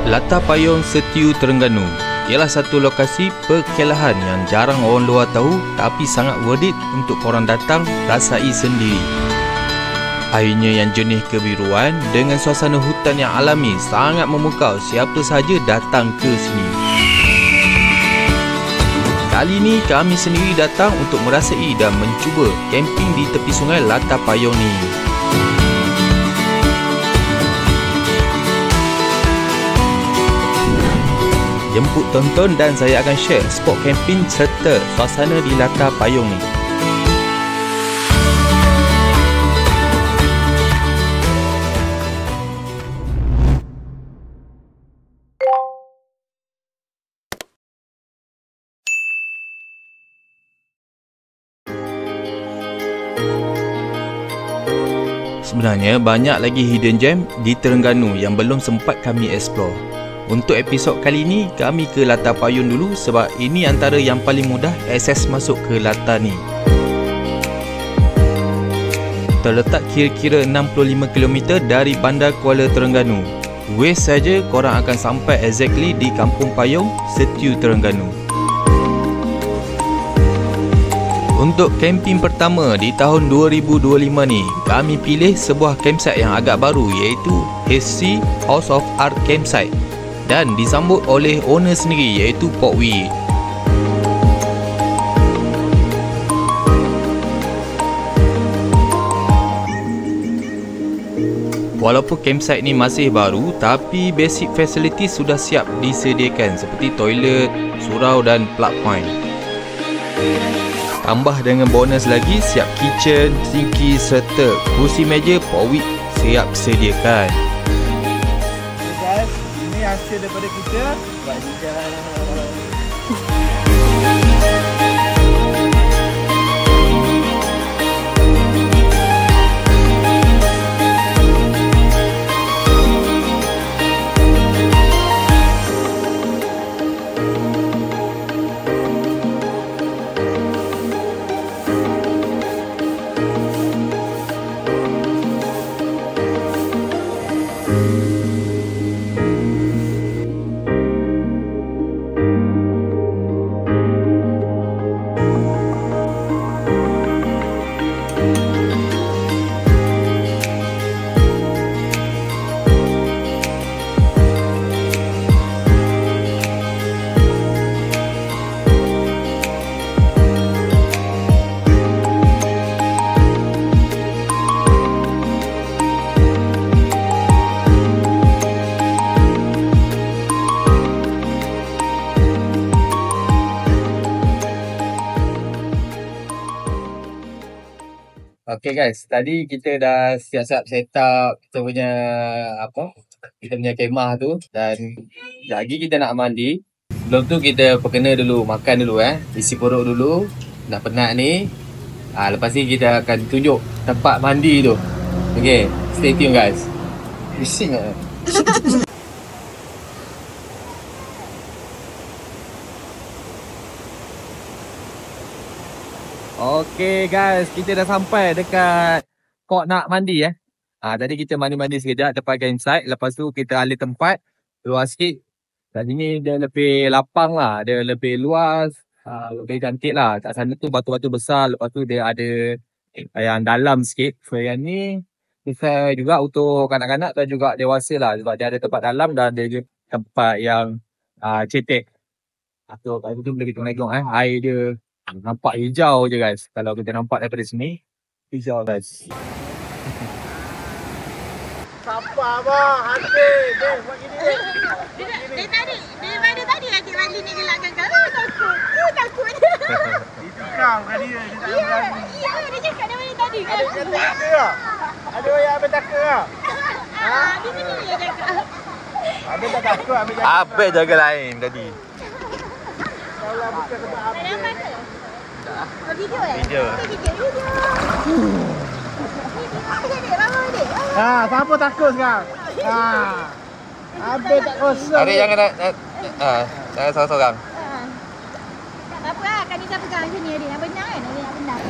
Latar Payung Setiu Terengganu ialah satu lokasi perkelahan yang jarang orang luar tahu tapi sangat worth it untuk korang datang rasai sendiri. Airnya yang jernih kebiruan dengan suasana hutan yang alami sangat memukau siapa sahaja datang ke sini. Kali ini kami sendiri datang untuk merasai dan mencuba camping di tepi sungai Latar Payung ni. Jemput tonton dan saya akan share spot camping serta suasana di Latar Payung ni. Sebenarnya banyak lagi hidden gem di Terengganu yang belum sempat kami explore. Untuk episod kali ini, kami ke Latar Payung dulu sebab ini antara yang paling mudah akses masuk ke latar ni. Terletak kira-kira 65 km dari Bandar Kuala Terengganu. West saja korang akan sampai exactly di Kampung Payung, Setiu Terengganu. Untuk camping pertama di tahun 2025 ni, kami pilih sebuah campsite yang agak baru iaitu HC House of Art Campsite dan disambut oleh owner sendiri iaitu Pok Wee. Walaupun campsite ni masih baru, tapi basic facility sudah siap disediakan seperti toilet, surau dan plug point. Tambah dengan bonus lagi siap kitchen, sinki serta kursi meja Pok Wee siap sediakan. Ini hasil daripada kita buat hujan. Okay guys, tadi kita dah siap-siap set up kita punya kita punya kemah tu dan lagi kita nak mandi. Sebelum tu kita perkena dulu makan dulu isi perut dulu. Nak penat ni. Lepas ni kita akan tunjuk tempat mandi tu. Okay, stay tune guys. Bising ah. Okay guys, kita dah sampai dekat spot nak mandi tadi kita mandi-mandi sekejap depan campsite. Lepas tu kita alih tempat luas sikit. Dan sini dia lebih lapang lah, dia lebih luas, lebih cantik lah. Kat sana tu batu-batu besar, lepas tu dia ada yang dalam sikit. So yang ni bisa juga untuk kanak-kanak dan juga dewasa lah sebab dia ada tempat dalam dan dia juga tempat yang cetek. Atau kat situ boleh kita tengok air dia nampak hijau je guys. Kalau kita nampak daripada sini, hijau guys. Siapa abang? Hati. Dia buat gini dia. Dia tadi, daripada tadi Cik Wali ni gelakkan kau. Takut. Itu kau kan dia tak berani. Ya, dia cakap daripada tadi kan. Ada yang takut ke? Ada yang abang takut ke? Di sini dia cakap. Abang tak takut, abang jaga. Abang jaga lain tadi. Kalau bukan sebab abang. Ada apa tu? Oh, video Video. Video. Siapa takut sekarang? Abang tak kosong. Hari jangan jangan sorang-sorang. Tak apa lah, kan kita pegang sini adik. Yang benar kan? Adik yang benar.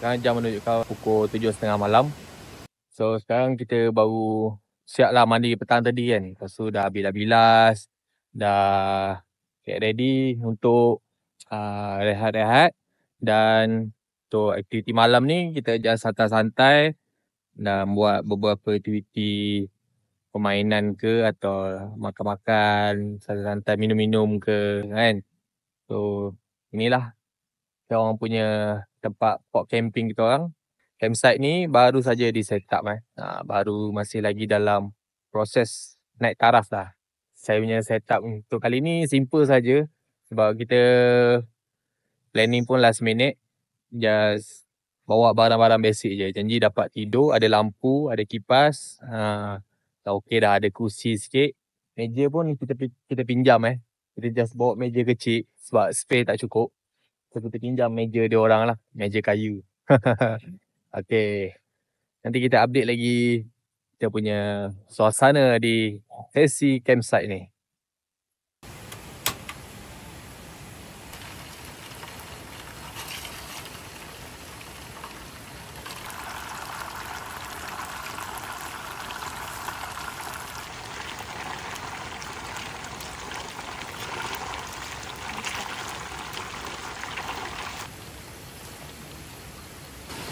Sekarang jam menunjukkan pukul 7.30 malam. So sekarang kita baru siap lah mandi petang tadi kan. Lepas tu dah bilas-bilas, dah get ready untuk rehat-rehat. Dan untuk aktiviti malam ni kita just santai-santai dan buat beberapa aktiviti permainan ke atau makan-makan, santai-santai minum-minum ke kan. So inilah kita orang punya tempat spot camping kita orang. Campsite ni baru saja di set up baru masih lagi dalam proses naik taraf lah. Saya punya setup untuk kali ni simple saja sebab kita planning pun last minute. Just bawa barang-barang basic je. Janji dapat tidur, ada lampu, ada kipas. Dah okey dah, ada kursi sikit. Meja pun kita pinjam Kita just bawa meja kecil sebab space tak cukup. So kita pinjam meja dia orang lah, meja kayu. Okey. Nanti kita update lagi kita punya suasana di sesi campsite ni.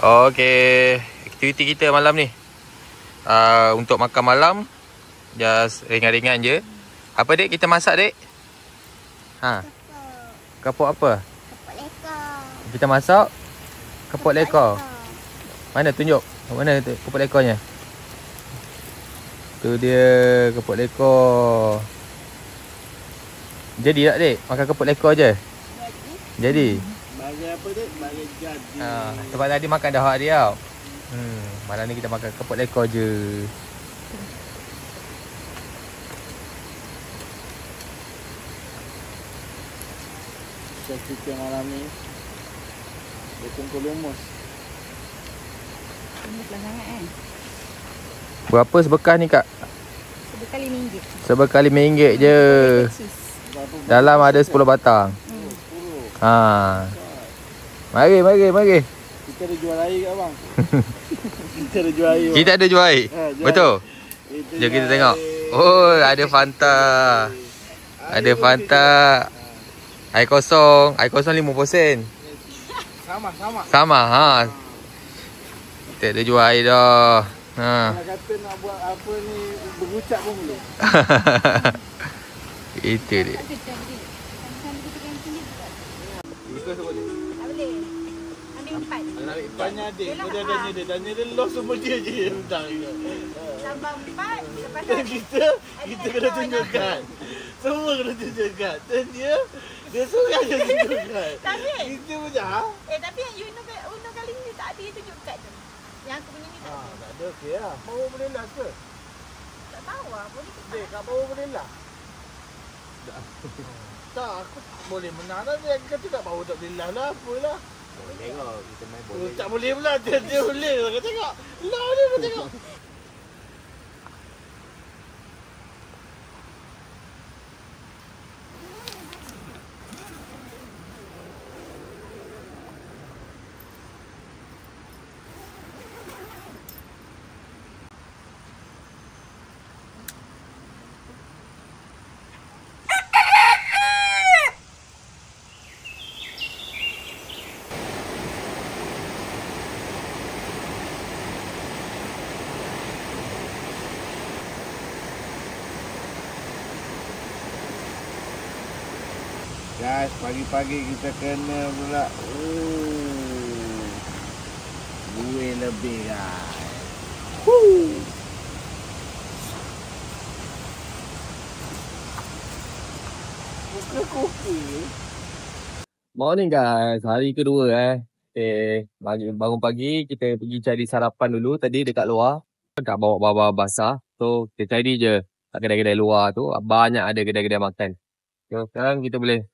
Okey, aktiviti kita malam ni untuk makan malam just ringan-ringan je. Apa dek kita masak dek? Kapok apa? Kapok lekor. Kita masak kepok lekor. Mana tunjuk? Mana tu kepok lekornya? Tu dia kepok lekor. Jadi tak dek makan kepok lekor je? Jadi. Bagi apa dek? Bagi jadi. Sebab tadi makan dah hak dia tau. Malam ni kita makan kepok lekor je. Kita malam ni berkumpul lumus. Murah sangat Berapa sebekah ni kak? Sekali RM1. Sebekah RM5 je. Dalam ada 10 batang. Mari. Kita ada jual air kat abang. Kita ada jual air. Kita ada jual air. Betul? Jom kita tengok. Oh, ada Fanta. Ada Fanta. Air kosong 5%. Sama. Kita ada jual air dah. Kalau kata nak buat apa ni berucap pun boleh. Itu dia. Tanya adik, dia tanya dia loss semua dia je hutang dia. Tambah 4, lepas Kita kena tunjukkan. Semua kena tunjukkan. Dan dia seorang je tunjukkan. Tapi Kita macam tapi yang Uno kali ni tak ada yang tunjukkan tu. Yang aku punya ni tak ada. tak ada okey lah. Bawah boleh las ke? Tak tahu lah, boleh ke Dek, kat bawah boleh las? Tak, aku boleh menang lah. Dia kata kat bawah tak boleh las lah. Apalah. Boleh kau kita main boleh. Tak boleh pula. Dia boleh. Kau tengok. Lah dia kau tengok. Guys, pagi-pagi kita kena pula buih lebih guys. Buka kopi. Morning guys, hari kedua bangun pagi kita pergi cari sarapan dulu tadi dekat luar. Tak bawa bawa basah. So kita cari je kat kedai-kedai luar tu, banyak ada kedai-kedai makan. So sekarang kita boleh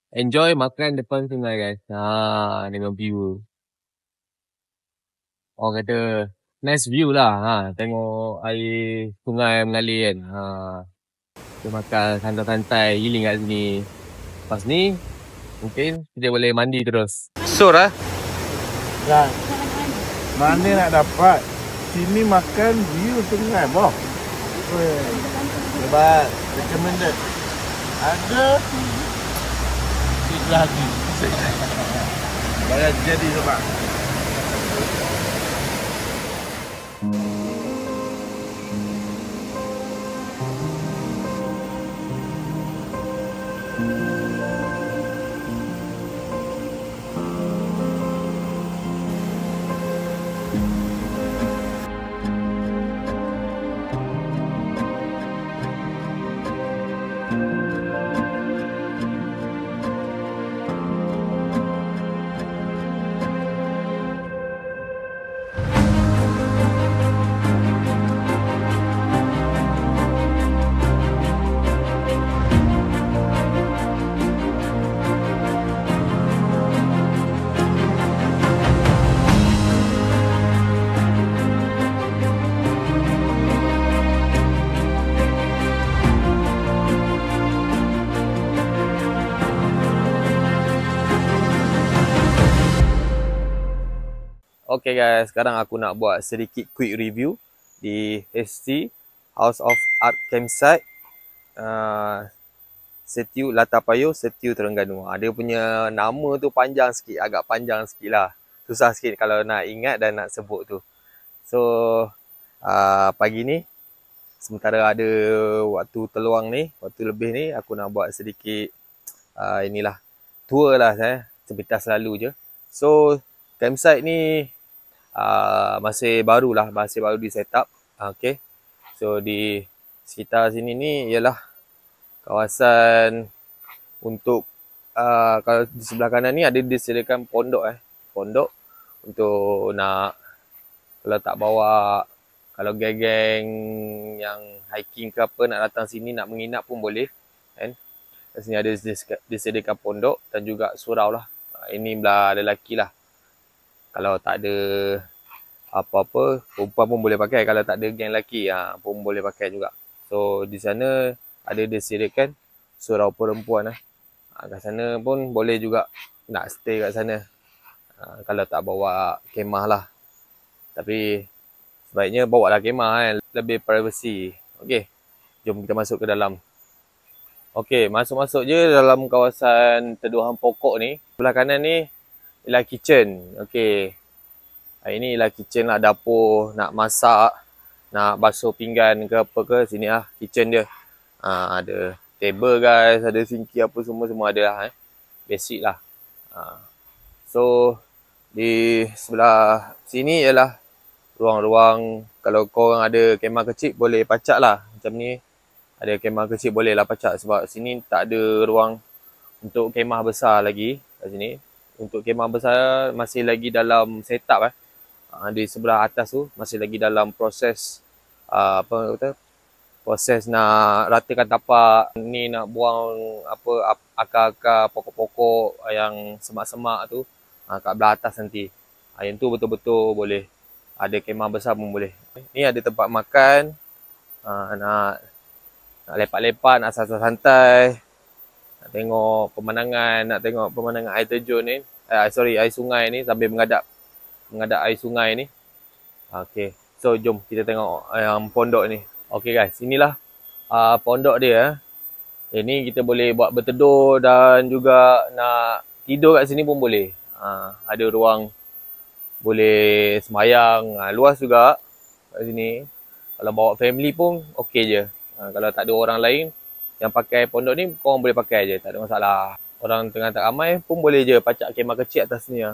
enjoy makan depan sungai guys. Dengan view. Orang kata nice view lah. Tengok air sungai mengalir kan. Kita makan santai-santai, healing kat sini. Lepas ni mungkin kita boleh mandi terus. Sur Dan Mana nak dapat? Sini makan view sungai, boh. Hebat. Recommended. Ada sebelah lagi. Bayar jadi sebab. Okay guys, sekarang aku nak buat sedikit quick review di HC House of Art Campsite Setiu Latapayou, Setiu Terengganu. Dia punya nama tu panjang sikit, agak panjang sikit lah. Susah sikit kalau nak ingat dan nak sebut tu. So pagi ni, sementara ada waktu terluang ni, waktu lebih ni, aku nak buat sedikit inilah tour lah saya, sepintas selalu je. So campsite ni masih baru di set up. Okay. So di sekitar sini ni ialah kawasan untuk kalau di sebelah kanan ni ada disediakan pondok pondok untuk nak, kalau tak bawa, kalau geng-geng yang hiking ke apa nak datang sini nak menginap pun boleh kan. Di sini ada disediakan pondok dan juga surau lah. Ini belah lelaki lah. Kalau tak ada apa-apa, perempuan pun boleh pakai. Kalau tak ada geng lelaki, pun boleh pakai juga. So, di sana ada disediakan surau perempuan. Kat sana pun boleh juga nak stay kat sana. Kalau tak bawa kemah lah. Tapi, sebaiknya bawa lah kemah kan. Lebih privacy. Okay, jom kita masuk ke dalam. Okay, masuk-masuk je dalam kawasan teduhan pokok ni. Sebelah kanan ni ialah kitchen. Okay. Ini ialah kitchen lah, dapur, nak masak, nak basuh pinggan ke apa ke, sini lah kitchen dia. Ada table guys, ada sinki apa semua ada lah. Basic lah. So, di sebelah sini ialah ruang-ruang, kalau korang ada kemah kecil boleh pacak lah. Macam ni, ada kemah kecil boleh lah pacak sebab sini tak ada ruang untuk kemah besar lagi kat sini. Untuk kemah besar masih lagi dalam setup di sebelah atas tu masih lagi dalam proses proses nak ratakan tapak ni, nak buang apa akar-akar pokok-pokok yang semak-semak tu kat belah atas nanti. Yang tu betul-betul boleh. Ada kemah besar pun boleh. Ni ada tempat makan, nak lepak-lepak, nak santai-santai, nak tengok pemandangan air terjun ni. Air sungai ni sambil menghadap air sungai ni. Okay, so jom kita tengok yang pondok ni. Okay guys, inilah pondok dia. Ini kita boleh buat berteduh dan juga nak tidur kat sini pun boleh. Ada ruang boleh sembayang, luas juga kat sini. Kalau bawa family pun okey je. Kalau tak ada orang lain yang pakai pondok ni, korang boleh pakai je, tak ada masalah. Orang tengah tak ramai pun boleh je pacak kemah kecil atas ni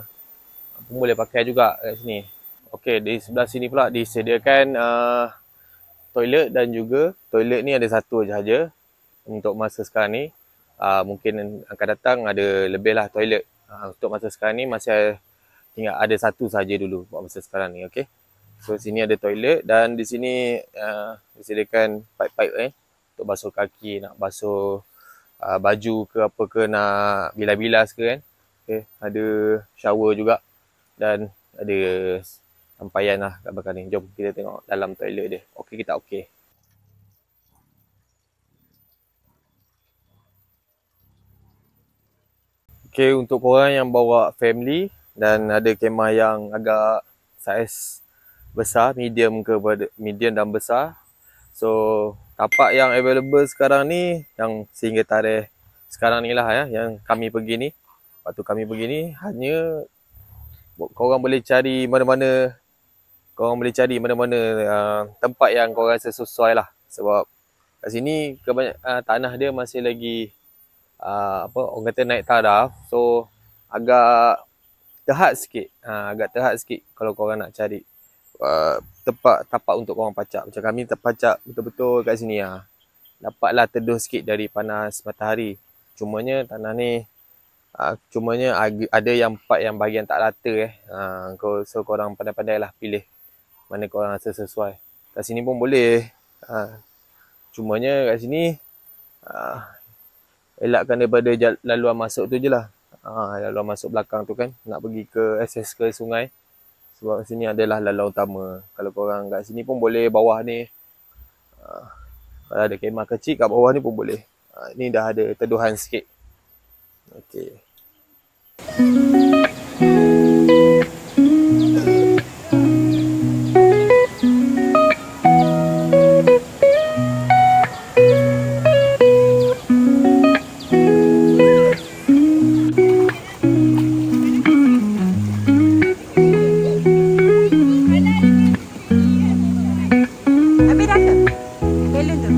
pun boleh pakai juga kat sini. Okey, di sebelah sini pula disediakan toilet, dan juga toilet ni ada satu sahaja untuk masa sekarang ni. Mungkin akan datang ada lebih lah toilet. Untuk masa sekarang ni masih tinggal ada satu sahaja dulu buat masa sekarang ni. Okey. So sini ada toilet dan di sini disediakan pipe-pipe untuk basuh kaki, nak basuh baju ke apa ke, nak bilas-bilas ke kan. Okay. Ada shower juga dan ada sampaian lah kat belakang ni. Jom kita tengok dalam toilet dia. Okey ke tak okey. Okay, untuk korang yang bawa family dan ada kemah yang agak saiz besar, medium dan besar. So tapak yang available sekarang ni, yang sehingga tarikh sekarang ni lah ya, yang kami pergi ni, waktu kami pergi ni, hanya korang boleh cari mana-mana tempat yang korang rasa sesuai lah. Sebab kat sini tanah dia masih lagi orang kata naik taraf, so agak terhad sikit kalau korang nak cari tempat tapak untuk korang pacak. Macam kami terpacak betul-betul kat sini lah. Dapatlah teduh sikit dari panas matahari. Cumanya tanah ni ada yang part yang bahagian tak rata so korang pandai-pandai lah pilih mana korang rasa sesuai. Kat sini pun boleh. Cumanya kat sini elakkan daripada laluan masuk tu je lah. Laluan masuk belakang tu kan, nak pergi ke akses ke sungai. Sebab kat sini adalah laluan utama. Kalau korang kat sini pun boleh, bawah ni kalau ada kemah kecil kat bawah ni pun boleh. Ni dah ada teduhan sikit. Okey. Habis dah ke? Balon tu.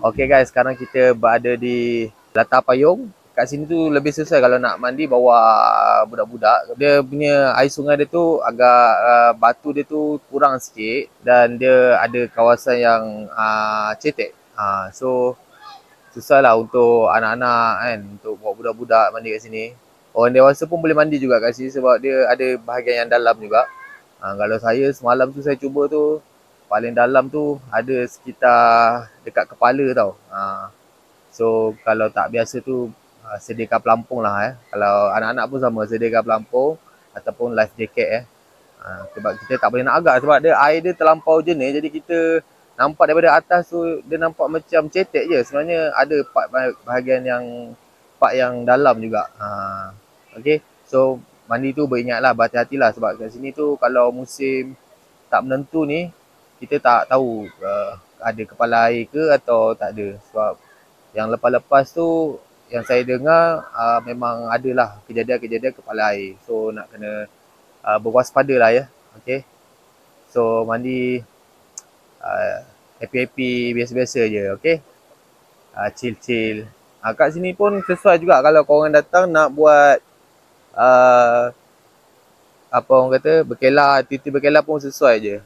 Okay guys, sekarang kita berada di latar payung. Kat sini tu lebih sesuai kalau nak mandi bawa budak-budak. Dia punya air sungai dia tu agak batu dia tu kurang sikit dan dia ada kawasan yang cetek. So susah lah untuk anak-anak kan, untuk bawa budak-budak mandi kat sini. Orang dewasa pun boleh mandi juga kat sini sebab dia ada bahagian yang dalam juga. Kalau saya semalam tu saya cuba tu, paling dalam tu ada sekitar dekat kepala tau. So kalau tak biasa tu sediakan pelampung lah Kalau anak-anak pun sama, sediakan pelampung ataupun life jacket sebab kita tak boleh nak agak sebab air dia terlampau jenis. Jadi kita nampak daripada atas tu dia nampak macam cetek je. Sebenarnya ada bahagian yang dalam juga. Okay, so mandi tu beringatlah, berhati-hatilah sebab kat sini tu kalau musim tak menentu ni, kita tak tahu ada kepala air ke atau tak ada. Sebab yang lepas-lepas tu yang saya dengar memang adalah kejadian-kejadian kepala air. So nak kena berwaspada lah ya. Okay, so mandi happy-happy biasa-biasa je. Okay, chill-chill. Kat sini pun sesuai juga kalau korang datang nak buat apa orang kata, berkelah, aktiviti berkelah pun sesuai je.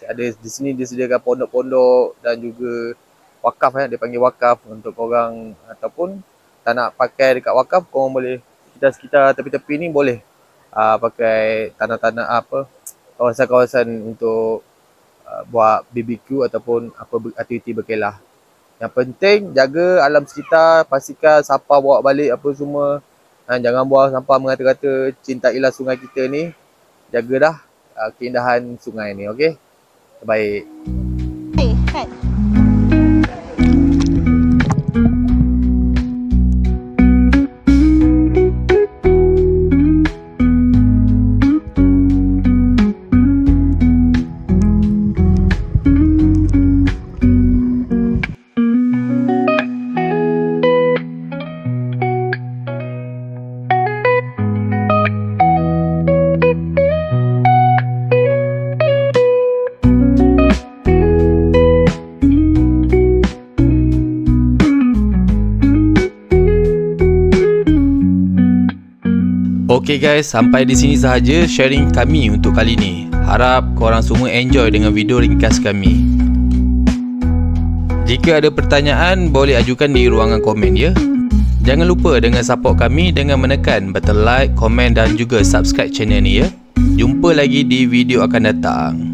Ada di sini disediakan pondok-pondok dan juga wakaf dia panggil wakaf untuk korang, ataupun tak nak pakai dekat wakaf, korang boleh sekitar tepi-tepi ni boleh pakai tanah-tanah kawasan-kawasan untuk buat BBQ ataupun apa aktiviti berkelah. Yang penting jaga alam sekitar, pastikan sampah bawa balik apa semua. Jangan buang sampah mengata-kata. Cintailah sungai kita ni. Jaga dah keindahan sungai ni. Okey? Baik. Kan? Okay guys, sampai di sini sahaja sharing kami untuk kali ni. Harap korang semua enjoy dengan video ringkas kami. Jika ada pertanyaan, boleh ajukan di ruangan komen ya. Jangan lupa dengan support kami dengan menekan button like, komen dan juga subscribe channel ni ya. Jumpa lagi di video akan datang.